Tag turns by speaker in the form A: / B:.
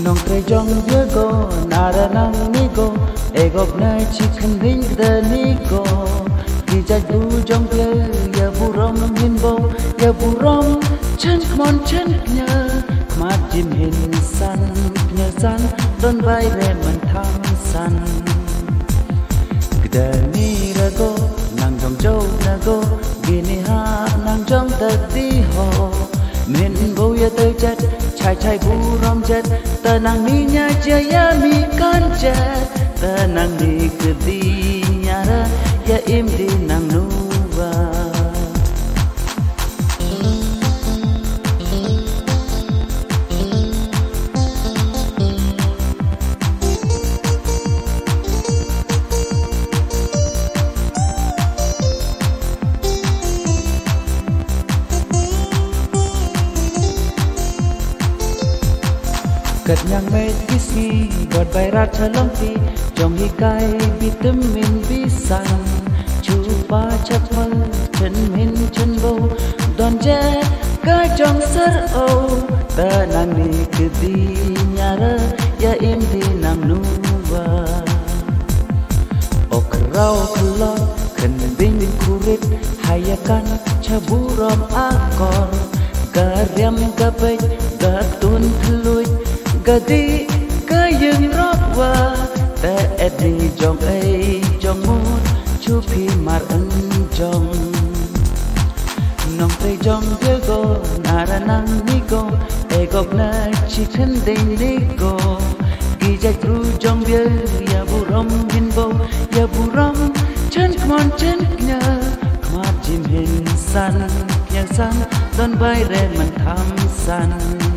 A: nong tre jong ye go nara nang ni go egok na chicken ring the ni go di ja du jong ye ya burom hin bo ya burom chen mon chen nya ma jim hin san nya san don vai re man tham san the ni ra go nang jong châu na go gini ha nang jong the di ho min bo ya tới chết chai chai bu rom chết ta nang ni nya chia ya mi kan chết ta nang ni cứ đi nhà ra ya im đi nang nu va Kat nyang met kisi bot bay rat chalong ti jong hi kai vitamin bisan chupa chapal chen min chen bo don je ka jong sar o ta nang ni ke di nyara ya im di nang nu wa okrau klo khen bin kurit hayakan chaburam akor karyam kapay gatun khluj gadi kayeng rowa ta edi jong ai jong mut chu phi mar an jong nong tay jong ye go nara nang ni go e gok na chi chen dei ni go gi ja tru jong ye ya burom hin bo ya burom chen mon chen nya ma jim hin san nya san don bai re man tham san